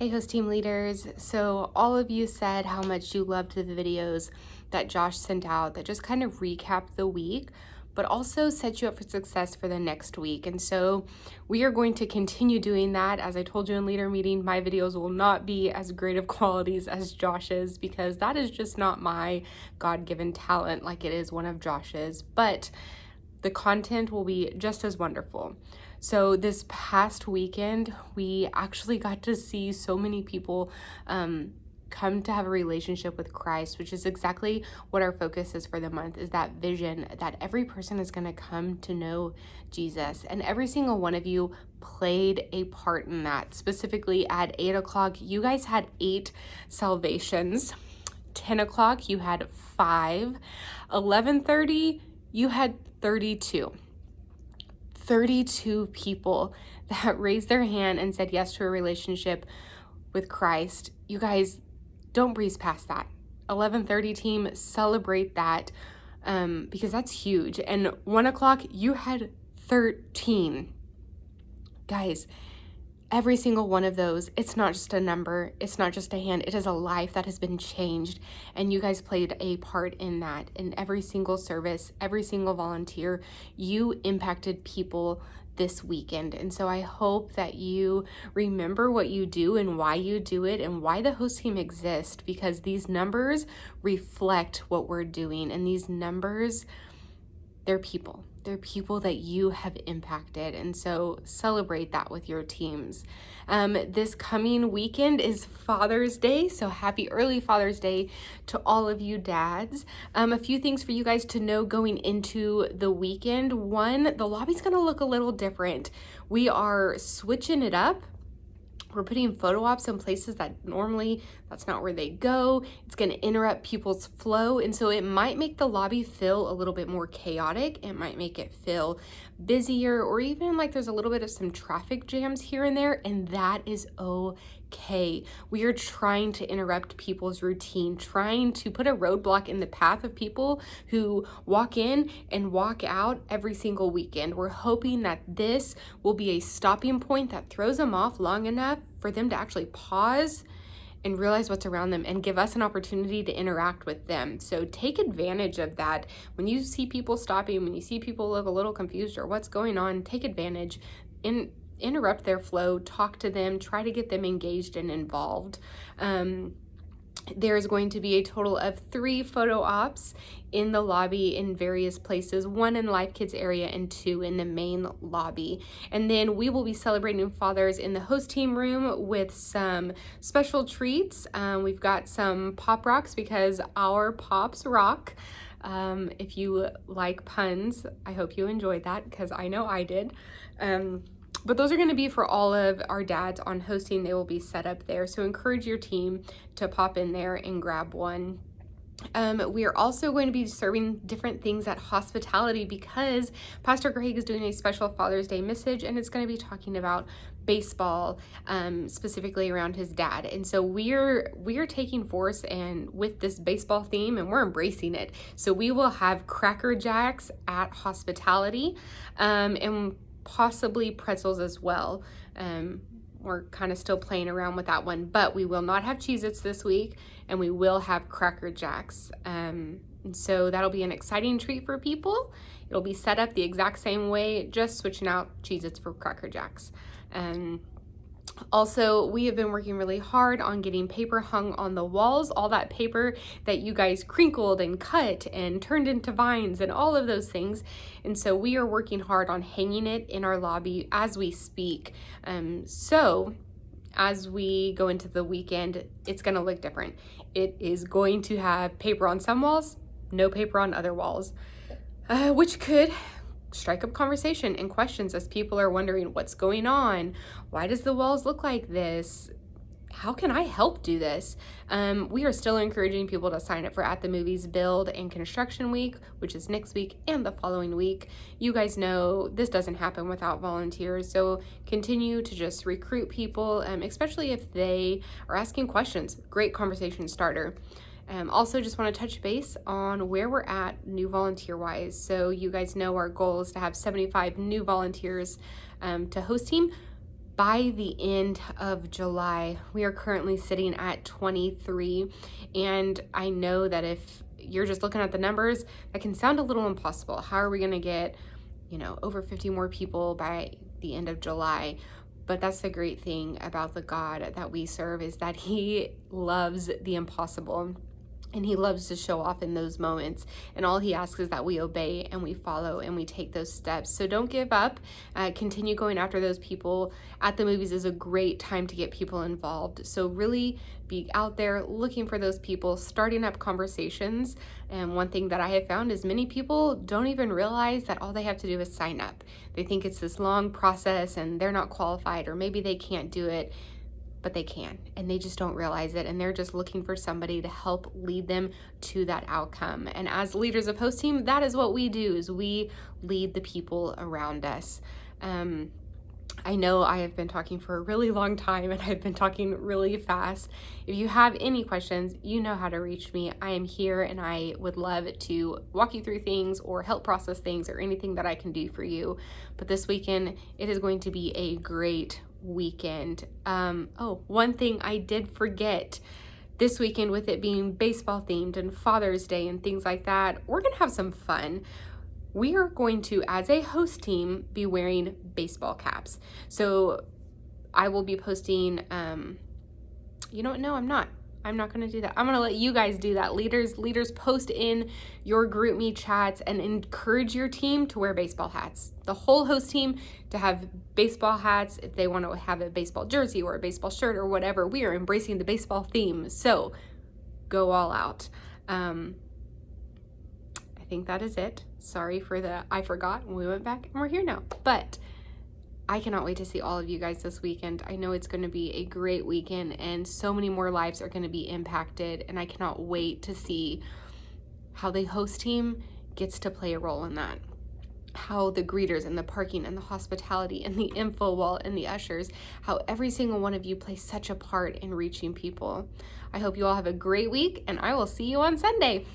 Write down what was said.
Hey, host team leaders. So all of you said how much you loved the videos that Josh sent out that just kind of recapped the week, but also set you up for success for the next week. And so we are going to continue doing that. As I told you in leader meeting, my videos will not be as great of qualities as Josh's because that is just not my God-given talent like it is one of Josh's. But the content will be just as wonderful. So this past weekend, we actually got to see so many people come to have a relationship with Christ, which is exactly what our focus is for the month, is that vision that every person is going to come to know Jesus. And every single one of you played a part in that. Specifically at 8 o'clock, you guys had 8 salvations. 10 o'clock, you had 5. 11:30, you had 32 people that raised their hand and said yes to a relationship with Christ. You guys, don't breeze past that. 11:30 team, celebrate that because that's huge. And 1 o'clock, you had 13. Guys, every single one of those, it's not just a number, it's not just a hand, it is a life that has been changed. And you guys played a part in that. In every single service, every single volunteer, you impacted people this weekend. And so I hope that you remember what you do and why you do it and why the host team exists, because these numbers reflect what we're doing. And these numbers, they're people. They're people that you have impacted. And so celebrate that with your teams. This coming weekend is Father's Day. So happy early Father's Day to all of you dads. A few things for you guys to know going into the weekend. One, the lobby's going to look a little different. We are switching it up. We're putting photo ops in places that normally that's not where they go. It's going to interrupt people's flow. And so it might make the lobby feel a little bit more chaotic. It might make it feel busier, or even like there's a little bit of some traffic jams here and there. And that is okay. We are trying to interrupt people's routine, trying to put a roadblock in the path of people who walk in and walk out every single weekend. We're hoping that this will be a stopping point that throws them off long enough for them to actually pause and realize what's around them and give us an opportunity to interact with them. So take advantage of that. When you see people stopping, when you see people look a little confused or what's going on, take advantage and interrupt their flow, talk to them, try to get them engaged and involved. There is going to be a total of 3 photo ops in the lobby in various places, 1 in Life Kids area and 2 in the main lobby. And then we will be celebrating fathers in the host team room with some special treats. We've got some pop rocks because our pops rock. If you like puns, I hope you enjoyed that because I know I did. But those are going to be for all of our dads on hosting. They will be set up there. So encourage your team to pop in there and grab one. We are also going to be serving different things at hospitality because Pastor Greg is doing a special Father's Day message, and it's going to be talking about baseball, specifically around his dad. And so we're taking force and with this baseball theme, and we're embracing it. So we will have Cracker Jacks at hospitality, and possibly pretzels as well. We're kind of still playing around with that one, but we will not have Cheez-Its this week, and we will have Cracker Jacks. And so that'll be an exciting treat for people. It'll be set up the exact same way, just switching out Cheez-Its for Cracker Jacks. Also, we have been working really hard on getting paper hung on the walls, all that paper that you guys crinkled and cut and turned into vines and all of those things. And so we are working hard on hanging it in our lobby as we speak. So as we go into the weekend, it's going to look different. It is going to have paper on some walls, no paper on other walls, which could strike up conversation and questions as people are wondering what's going on. Why does the walls look like this? How can I help do this? We are still encouraging people to sign up for At the Movies Build and Construction Week, which is next week and the following week. You guys know this doesn't happen without volunteers, so continue to just recruit people, especially if they are asking questions. Great conversation starter. Also, just want to touch base on where we're at new volunteer-wise. So you guys know our goal is to have 75 new volunteers to host team. By the end of July, we are currently sitting at 23. And I know that if you're just looking at the numbers, that can sound a little impossible. How are we going to get, over 50 more people by the end of July? But that's the great thing about the God that we serve, is that he loves the impossible. And he loves to show off in those moments. And all he asks is that we obey and we follow and we take those steps. So don't give up. Continue going after those people. At the movies is a great time to get people involved. So really be out there looking for those people, starting up conversations. And one thing that I have found is many people don't even realize that all they have to do is sign up. They think it's this long process and they're not qualified, or maybe they can't do it. But they can, and they just don't realize it, and they're just looking for somebody to help lead them to that outcome. And as leaders of Host Team, that is what we do, is we lead the people around us. I know I have been talking for a really long time, and I've been talking really fast. If you have any questions, you know how to reach me. I am here, and I would love to walk you through things or help process things or anything that I can do for you. But this weekend, it is going to be a great weekend. One thing I did forget. This weekend, with it being baseball themed and Father's Day and things like that, we're gonna have some fun. We are going to, as a host team, be wearing baseball caps. So I will be posting, no, I'm not going to do that. I'm going to let you guys do that. Leaders, post in your group me chats and encourage your team to wear baseball hats. The whole host team to have baseball hats. If they want to have a baseball jersey or a baseball shirt or whatever, we are embracing the baseball theme. So go all out. I think that is it. Sorry for I forgot and we went back and we're here now. But I cannot wait to see all of you guys this weekend. I know it's going to be a great weekend, and so many more lives are going to be impacted, and I cannot wait to see how the host team gets to play a role in that. How the greeters and the parking and the hospitality and the info wall and the ushers, how every single one of you plays such a part in reaching people. I hope you all have a great week, and I will see you on Sunday.